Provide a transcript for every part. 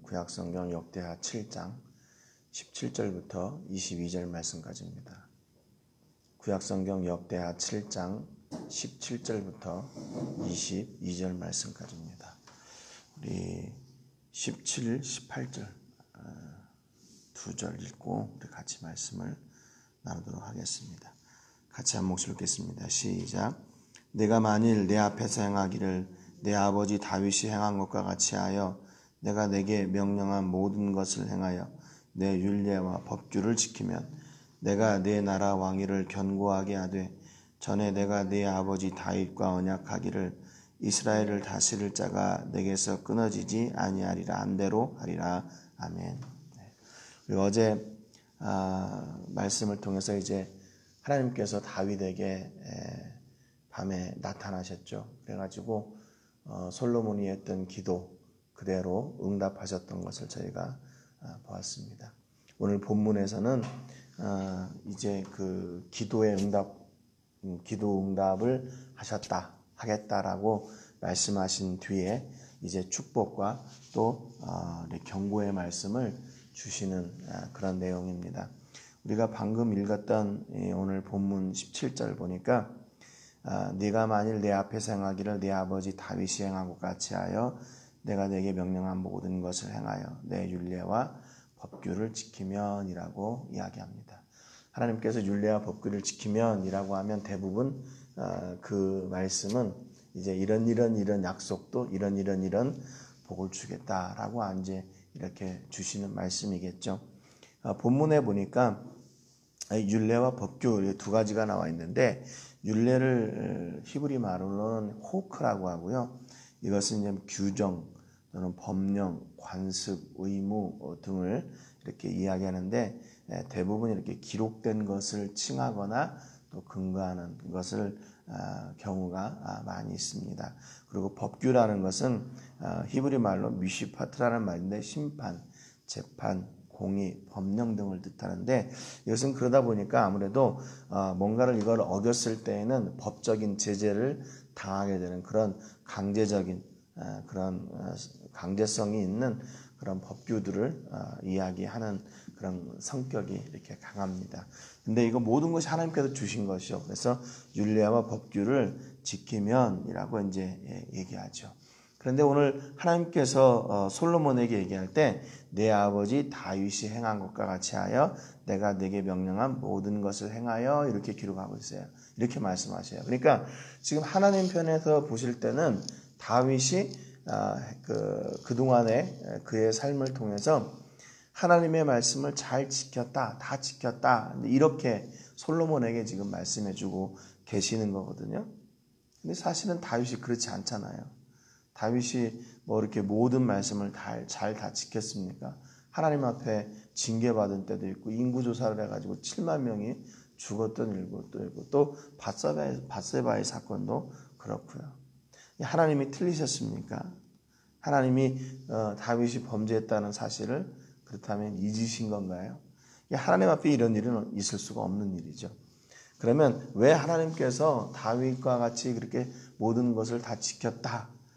구약성경 역대하 7장 17절부터 22절 말씀까지입니다. 구약성경 역대하 7장 17절부터 22절 말씀까지입니다. 우리 17, 18절 두 절 읽고 우리 같이 말씀을 나누도록 하겠습니다. 같이 한 목소리 읽겠습니다. 시작. 내가 만일 내 앞에서 행하기를 내 아버지 다윗이 행한 것과 같이 하여 내가 내게 명령한 모든 것을 행하여 내 율례와 법규를 지키면 내가 내 나라 왕위를 견고하게 하되 전에 내가 내 아버지 다윗과 언약하기를 이스라엘을 다스릴 자가 내게서 끊어지지 아니하리라 한대로 하리라. 아멘. 그리고 어제 말씀을 통해서 이제 하나님께서 다윗에게 밤에 나타나셨죠. 그래가지고 솔로몬이 했던 기도 그대로 응답하셨던 것을 저희가 보았습니다. 오늘 본문에서는 이제 그 기도의 기도 응답을 하겠다라고 말씀하신 뒤에 이제 축복과 또 경고의 말씀을 주시는 그런 내용입니다. 우리가 방금 읽었던 오늘 본문 17절 보니까 네가 만일 내 앞에서 행하기를 내 아버지 다윗이 행한 것 같이 하여 내가 내게 명령한 모든 것을 행하여 내 율례와 법규를 지키면이라고 이야기합니다. 하나님께서 율례와 법규를 지키면이라고 하면 대부분 그 말씀은 이제 이런 약속도 이런 복을 주겠다라고 이제 이렇게 주시는 말씀이겠죠. 본문에 보니까 율례와 법규 두 가지가 나와 있는데 율례를 히브리 말로는 호크라고 하고요. 이것은 이제 규정 또는 법령, 관습, 의무 등을 이렇게 이야기하는데 대부분 이렇게 기록된 것을 칭하거나 또 근거하는 것을 경우가 많이 있습니다. 그리고 법규라는 것은 히브리 말로 미시파트라는 말인데 심판, 재판, 공의, 법령 등을 뜻하는데 이것은 그러다 보니까 아무래도 뭔가를 이걸 어겼을 때에는 법적인 제재를 당하게 되는 그런 강제성이 있는 그런 법규들을 이야기하는 그런 성격이 이렇게 강합니다. 근데 이거 모든 것이 하나님께서 주신 것이요. 그래서 율례와 법규를 지키면이라고 이제 얘기하죠. 그런데 오늘 하나님께서 솔로몬에게 얘기할 때 내 아버지 다윗이 행한 것과 같이 하여 내가 내게 명령한 모든 것을 행하여 이렇게 기록하고 있어요. 이렇게 말씀하셔요. 그러니까 지금 하나님 편에서 보실 때는 다윗이 그동안에 그의 삶을 통해서 하나님의 말씀을 잘 지켰다, 다 지켰다 이렇게 솔로몬에게 지금 말씀해주고 계시는 거거든요. 근데 사실은 다윗이 그렇지 않잖아요. 다윗이 뭐 이렇게 모든 말씀을 잘 다 지켰습니까? 하나님 앞에 징계받은 때도 있고 인구조사를 해가지고 7만 명이 죽었던 일도 있고 또 밧세바의 사건도 그렇고요. 하나님이 틀리셨습니까? 하나님이 다윗이 범죄했다는 사실을 그렇다면 잊으신 건가요? 하나님 앞에 이런 일은 있을 수가 없는 일이죠. 그러면 왜 하나님께서 다윗과 같이 그렇게 모든 것을 다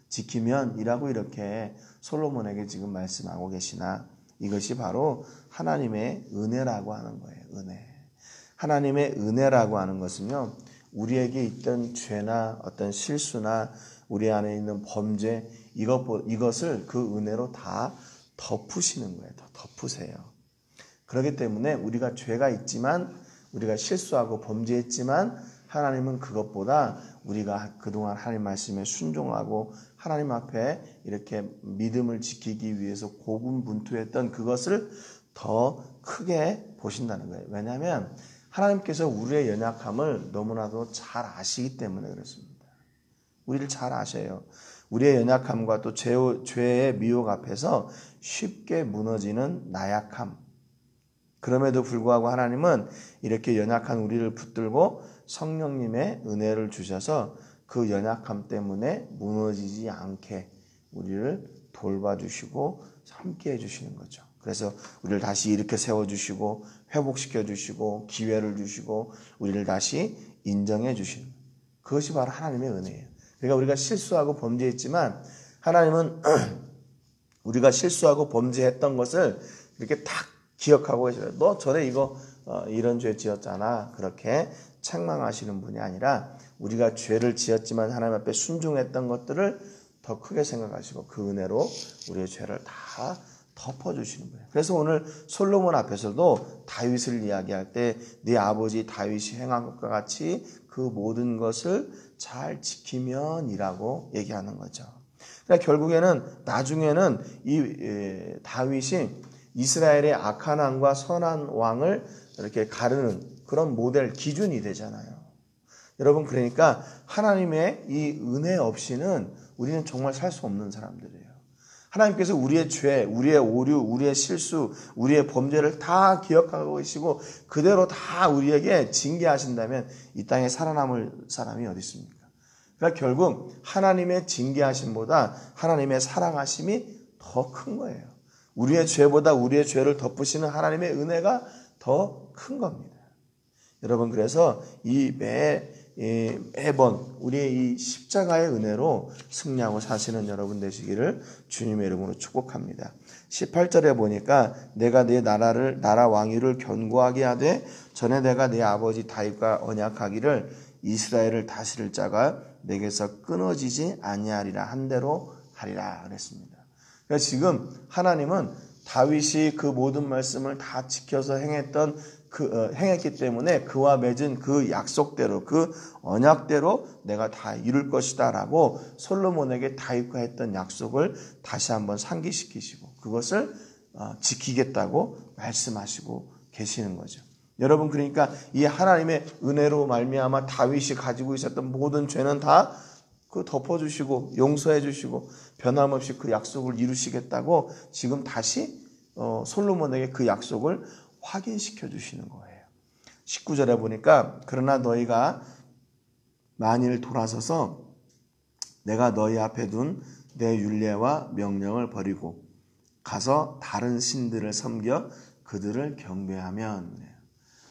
지키면이라고 이렇게 솔로몬에게 지금 말씀하고 계시나? 이것이 바로 하나님의 은혜라고 하는 거예요. 은혜. 하나님의 은혜라고 하는 것은요, 우리에게 있던 죄나 어떤 실수나 우리 안에 있는 범죄 이것을 그 은혜로 다 덮으시는 거예요. 덮으세요. 그렇기 때문에 우리가 죄가 있지만 우리가 실수하고 범죄했지만 하나님은 그것보다 우리가 그동안 하나님 말씀에 순종하고 하나님 앞에 이렇게 믿음을 지키기 위해서 고군분투했던 그것을 더 크게 보신다는 거예요. 왜냐하면 하나님께서 우리의 연약함을 너무나도 잘 아시기 때문에 그렇습니다. 우리를 잘 아셔요. 우리의 연약함과 또 죄의 미혹 앞에서 쉽게 무너지는 나약함. 그럼에도 불구하고 하나님은 이렇게 연약한 우리를 붙들고 성령님의 은혜를 주셔서 그 연약함 때문에 무너지지 않게 우리를 돌봐주시고 함께 해주시는 거죠. 그래서 우리를 다시 이렇게 세워주시고 회복시켜주시고 기회를 주시고 우리를 다시 인정해 주시는 거예요. 그것이 바로 하나님의 은혜예요. 그러니까 우리가 실수하고 범죄했지만 하나님은 우리가 실수하고 범죄했던 것을 이렇게 딱 기억하고 계셔요. 너 전에 이런 죄 지었잖아. 그렇게 책망하시는 분이 아니라 우리가 죄를 지었지만 하나님 앞에 순종했던 것들을 더 크게 생각하시고 그 은혜로 우리의 죄를 다 덮어주시는 거예요. 그래서 오늘 솔로몬 앞에서도 다윗을 이야기할 때 네 아버지 다윗이 행한 것과 같이 그 모든 것을 잘 지키면이라고 얘기하는 거죠. 그러니까 결국에는 나중에는 이 다윗이 이스라엘의 악한 왕과 선한 왕을 이렇게 가르는 그런 모델 기준이 되잖아요. 여러분, 그러니까 하나님의 이 은혜 없이는 우리는 정말 살 수 없는 사람들이에요. 하나님께서 우리의 죄, 우리의 오류, 우리의 실수, 우리의 범죄를 다 기억하고 계시고 그대로 다 우리에게 징계하신다면 이 땅에 살아남을 사람이 어디 있습니까? 그러니까 결국 하나님의 징계하심보다 하나님의 사랑하심이 더 큰 거예요. 우리의 죄보다 우리의 죄를 덮으시는 하나님의 은혜가 더 큰 겁니다. 여러분, 그래서 매번 우리의 이 십자가의 은혜로 승리하고 사시는 여러분 되시기를 주님의 이름으로 축복합니다. 18절에 보니까 내가 네 나라 왕위를 견고하게 하되 전에 내가 네 아버지 다윗과 언약하기를 이스라엘을 다스릴 자가 내게서 끊어지지 아니하리라 한 대로 하리라 그랬습니다. 그러니까 지금 하나님은 다윗이 그 모든 말씀을 다 지켜서 행했기 때문에 그와 맺은 그 약속대로 그 언약대로 내가 다 이룰 것이다 라고 솔로몬에게 다윗과 했던 약속을 다시 한번 상기시키시고 그것을 지키겠다고 말씀하시고 계시는 거죠. 여러분, 그러니까 이 하나님의 은혜로 말미암아 다윗이 가지고 있었던 모든 죄는 다 그 덮어주시고 용서해 주시고 변함없이 그 약속을 이루시겠다고 지금 다시 솔로몬에게 그 약속을 확인시켜 주시는 거예요. 19절에 보니까 그러나 너희가 만일 돌아서서 내가 너희 앞에 둔 내 율례와 명령을 버리고 가서 다른 신들을 섬겨 그들을 경배하면,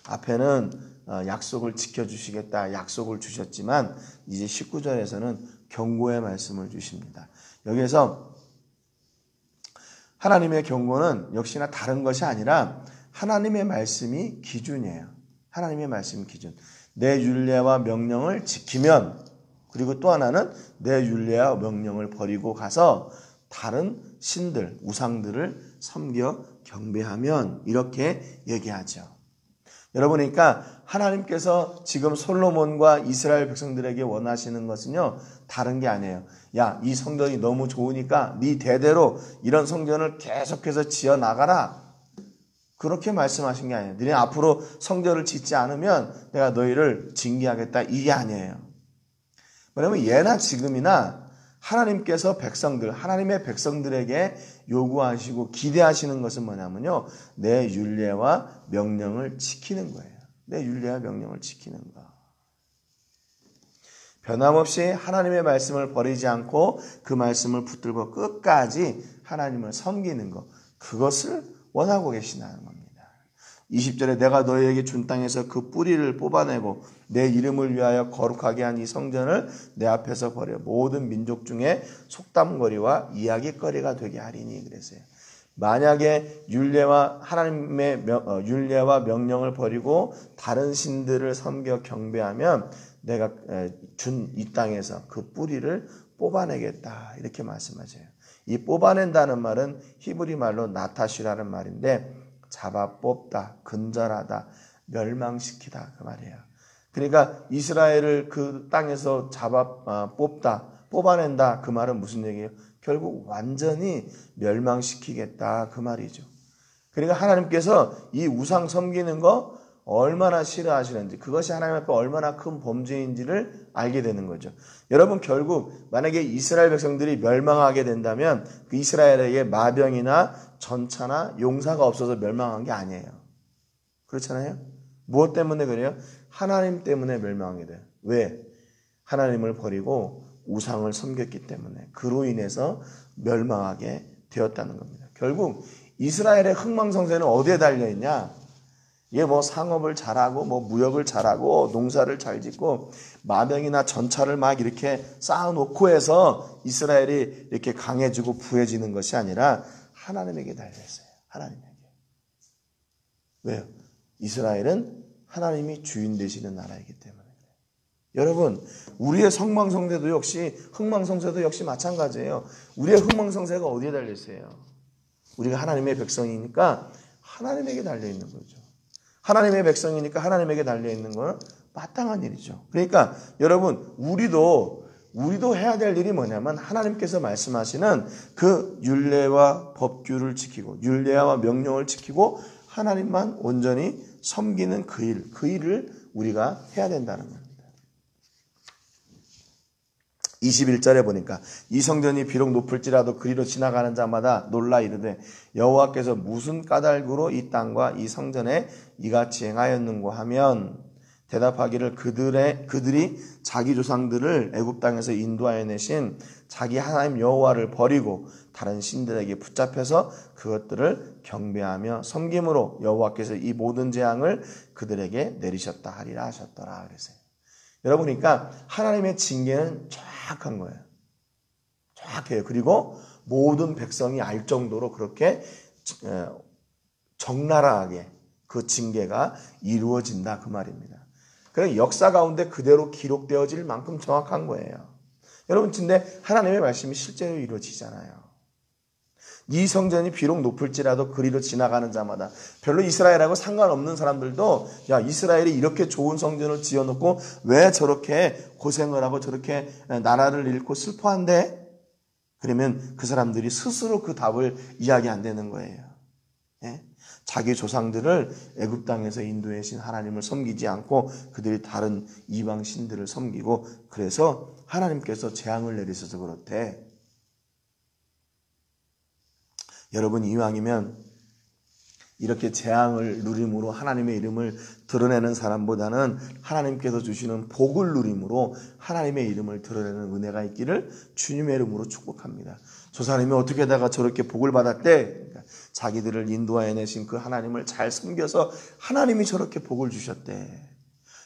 앞에는 약속을 지켜주시겠다 약속을 주셨지만 이제 19절에서는 경고의 말씀을 주십니다. 여기에서 하나님의 경고는 역시나 다른 것이 아니라 하나님의 말씀이 기준이에요. 하나님의 말씀이 기준. 내 율례와 명령을 지키면, 그리고 또 하나는 내 율례와 명령을 버리고 가서 다른 신들, 우상들을 섬겨 경배하면, 이렇게 얘기하죠. 여러분, 그러니까 하나님께서 지금 솔로몬과 이스라엘 백성들에게 원하시는 것은요, 다른 게 아니에요. 야, 이 성전이 너무 좋으니까 네 대대로 이런 성전을 계속해서 지어 나가라, 그렇게 말씀하신 게 아니에요. 너네 앞으로 성전을 짓지 않으면 내가 너희를 징계하겠다, 이게 아니에요. 왜냐하면 예나 지금이나 하나님께서 하나님의 백성들에게 요구하시고 기대하시는 것은 뭐냐면요, 내 율례와 명령을 지키는 거예요. 내 율례와 명령을 지키는 거. 변함없이 하나님의 말씀을 버리지 않고 그 말씀을 붙들고 끝까지 하나님을 섬기는 것, 그것을 원하고 계시다는 겁니다. 20절에 내가 너희에게 준 땅에서 그 뿌리를 뽑아내고 내 이름을 위하여 거룩하게 한 이 성전을 내 앞에서 버려 모든 민족 중에 속담거리와 이야기거리가 되게 하리니, 그랬어요. 만약에 하나님의 율례와 명령을 버리고 다른 신들을 섬겨 경배하면 내가 준 이 땅에서 그 뿌리를 뽑아내겠다, 이렇게 말씀하세요. 이 뽑아낸다는 말은 히브리 말로 나타시라는 말인데 잡아 뽑다, 근절하다, 멸망시키다, 그 말이에요. 그러니까 이스라엘을 그 땅에서 잡아 뽑아낸다, 그 말은 무슨 얘기예요? 결국 완전히 멸망시키겠다, 그 말이죠. 그러니까 하나님께서 이 우상 섬기는 거 얼마나 싫어하시는지, 그것이 하나님 앞에 얼마나 큰 범죄인지를 알게 되는 거죠. 여러분, 결국 만약에 이스라엘 백성들이 멸망하게 된다면 그 이스라엘에게 마병이나 전차나 용사가 없어서 멸망한 게 아니에요. 그렇잖아요? 무엇 때문에 그래요? 하나님 때문에 멸망하게 돼요. 왜? 하나님을 버리고 우상을 섬겼기 때문에, 그로 인해서 멸망하게 되었다는 겁니다. 결국 이스라엘의 흥망성쇠는 어디에 달려있냐? 이게 뭐 상업을 잘하고 뭐 무역을 잘하고 농사를 잘 짓고 마병이나 전차를 막 이렇게 쌓아놓고 해서 이스라엘이 이렇게 강해지고 부해지는 것이 아니라 하나님에게 달려있어요. 하나님에게. 왜요? 이스라엘은 하나님이 주인 되시는 나라이기 때문에. 여러분, 우리의 성망성대도 역시 흥망성쇠도 역시 마찬가지예요. 우리의 흥망성쇠가 어디에 달려있어요? 우리가 하나님의 백성이니까 하나님에게 달려있는 거죠. 하나님의 백성이니까 하나님에게 달려있는 건 마땅한 일이죠. 그러니까 여러분, 우리도 해야 될 일이 뭐냐면 하나님께서 말씀하시는 그 율례와 법규를 지키고 율례와 명령을 지키고 하나님만 온전히 섬기는 그 일을 우리가 해야 된다는 겁니다. 21절에 보니까 이 성전이 비록 높을지라도 그리로 지나가는 자마다 놀라 이르되 여호와께서 무슨 까닭으로 이 땅과 이 성전에 이같이 행하였는고 하면 대답하기를 그들이 자기 조상들을 애굽 땅에서 인도하여 내신 자기 하나님 여호와를 버리고 다른 신들에게 붙잡혀서 그것들을 경배하며 섬김으로 여호와께서 이 모든 재앙을 그들에게 내리셨다 하리라 하셨더라 그랬어요. 여러분, 그러니까 하나님의 징계는 정확한 거예요. 정확해요. 그리고 모든 백성이 알 정도로 그렇게 적나라하게 그 징계가 이루어진다 그 말입니다. 그래서 역사 가운데 그대로 기록되어질 만큼 정확한 거예요. 여러분, 근데 하나님의 말씀이 실제로 이루어지잖아요. 이 성전이 비록 높을지라도 그리로 지나가는 자마다, 별로 이스라엘하고 상관없는 사람들도 야, 이스라엘이 이렇게 좋은 성전을 지어놓고 왜 저렇게 고생을 하고 저렇게 나라를 잃고 슬퍼한대? 그러면 그 사람들이 스스로 그 답을 이야기한다는 거예요. 예? 자기 조상들을 애굽 땅에서 인도해 신 하나님을 섬기지 않고 그들이 다른 이방 신들을 섬기고, 그래서 하나님께서 재앙을 내리셔서 그렇대. 여러분, 이왕이면 이렇게 재앙을 누림으로 하나님의 이름을 드러내는 사람보다는 하나님께서 주시는 복을 누림으로 하나님의 이름을 드러내는 은혜가 있기를 주님의 이름으로 축복합니다. 저 사람이 어떻게 하다가 저렇게 복을 받았대? 그러니까 자기들을 인도하여 내신 그 하나님을 잘 섬겨서 하나님이 저렇게 복을 주셨대.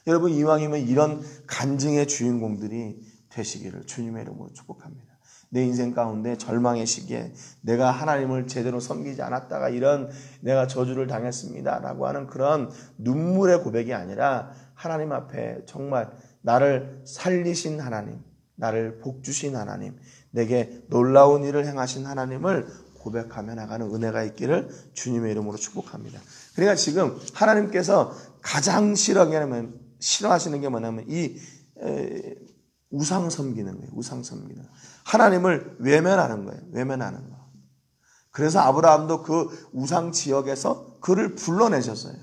여러분, 이왕이면 이런 간증의 주인공들이 되시기를 주님의 이름으로 축복합니다. 내 인생 가운데 절망의 시기에 내가 하나님을 제대로 섬기지 않았다가 이런 내가 저주를 당했습니다 라고 하는 그런 눈물의 고백이 아니라 하나님 앞에 정말 나를 살리신 하나님, 나를 복주신 하나님, 내게 놀라운 일을 행하신 하나님을 고백하며 나가는 은혜가 있기를 주님의 이름으로 축복합니다. 그러니까 지금 하나님께서 가장 싫어하시는 게 뭐냐면 이 우상 섬기는 거예요. 우상 섬기는. 하나님을 외면하는 거예요. 외면하는 거. 그래서 아브라함도 그 우상 지역에서 그를 불러내셨어요.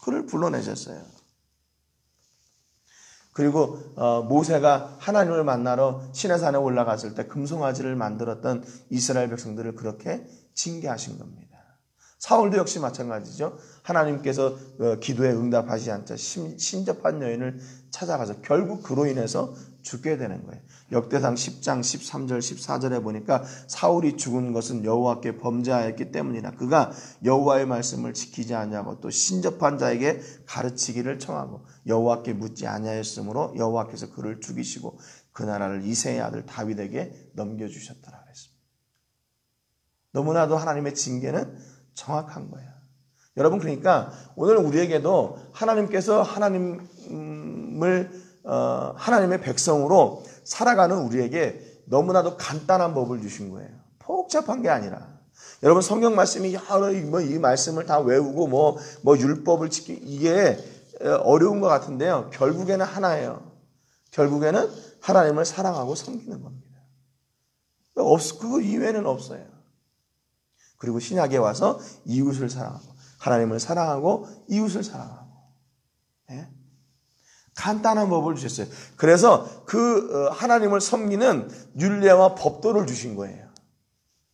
그를 불러내셨어요. 그리고 모세가 하나님을 만나러 시내산에 올라갔을 때 금송아지를 만들었던 이스라엘 백성들을 그렇게 징계하신 겁니다. 사울도 역시 마찬가지죠. 하나님께서 기도에 응답하지 않자 신접한 여인을 찾아가서 결국 그로 인해서 죽게 되는 거예요. 역대상 10장 13절 14절에 보니까 사울이 죽은 것은 여호와께 범죄하였기 때문이라. 그가 여호와의 말씀을 지키지 아니하고 또 신접한 자에게 가르치기를 청하고 여호와께 묻지 아니하였으므로 여호와께서 그를 죽이시고 그 나라를 이새의 아들 다윗에게 넘겨주셨더라 그랬습니다. 너무나도 하나님의 징계는 정확한 거예요. 여러분, 그러니까 오늘 우리에게도 하나님께서 하나님의 백성으로 살아가는 우리에게 너무나도 간단한 법을 주신 거예요. 복잡한 게 아니라. 여러분, 성경 말씀이 이 말씀을 다 외우고 뭐 율법을 지키기 이게 어려운 것 같은데요. 결국에는 하나예요. 결국에는 하나님을 사랑하고 섬기는 겁니다. 그거 이외에는 없어요. 그리고 신약에 와서 이웃을 사랑하고 하나님을 사랑하고 이웃을 사랑하고. 예? 간단한 법을 주셨어요. 그래서 그 하나님을 섬기는 율례와 법도를 주신 거예요.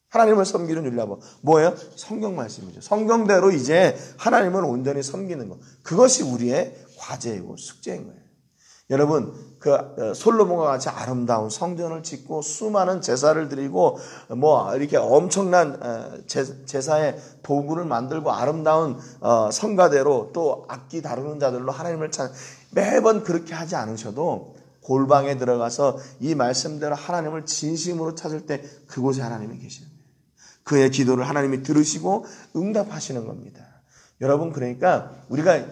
하나님을 섬기는 율례와 법. 뭐예요? 성경 말씀이죠. 성경대로 이제 하나님을 온전히 섬기는 것. 그것이 우리의 과제이고 숙제인 거예요. 여러분, 솔로몬과 같이 아름다운 성전을 짓고 수많은 제사를 드리고 이렇게 엄청난 제사의 도구를 만들고 아름다운 성가대로 또 악기 다루는 자들로 하나님을 매번 그렇게 하지 않으셔도 골방에 들어가서 이 말씀대로 하나님을 진심으로 찾을 때 그곳에 하나님이 계시는 거예요. 그의 기도를 하나님이 들으시고 응답하시는 겁니다. 여러분, 그러니까 우리가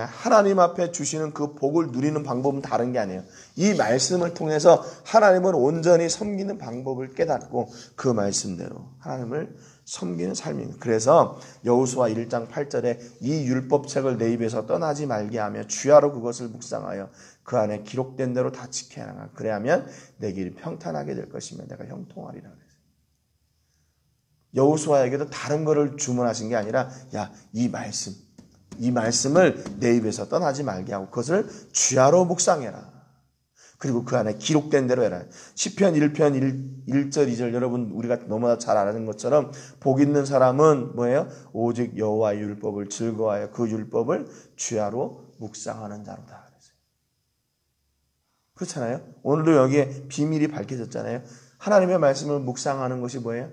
하나님 앞에 주시는 그 복을 누리는 방법은 다른 게 아니에요. 이 말씀을 통해서 하나님을 온전히 섬기는 방법을 깨닫고 그 말씀대로 하나님을 섬기는 삶입니다. 그래서 여호수아 1장 8절에 이 율법책을 내 입에서 떠나지 말게 하며 주야로 그것을 묵상하여 그 안에 기록된 대로 다 지켜야 하나. 그래야면 내 길이 평탄하게 될 것이며 내가 형통하리라 그랬어요. 여호수아에게도 다른 거를 주문하신 게 아니라 이 말씀을 내 입에서 떠나지 말게 하고 그것을 주야로 묵상해라. 그리고 그 안에 기록된 대로 해라. 시편 1편 1절 2절 여러분 우리가 너무나 잘 아는 것처럼 복 있는 사람은 뭐예요? 오직 여호와의 율법을 즐거워하여 그 율법을 주야로 묵상하는 자로다. 그렇잖아요. 오늘도 여기에 비밀이 밝혀졌잖아요. 하나님의 말씀을 묵상하는 것이 뭐예요?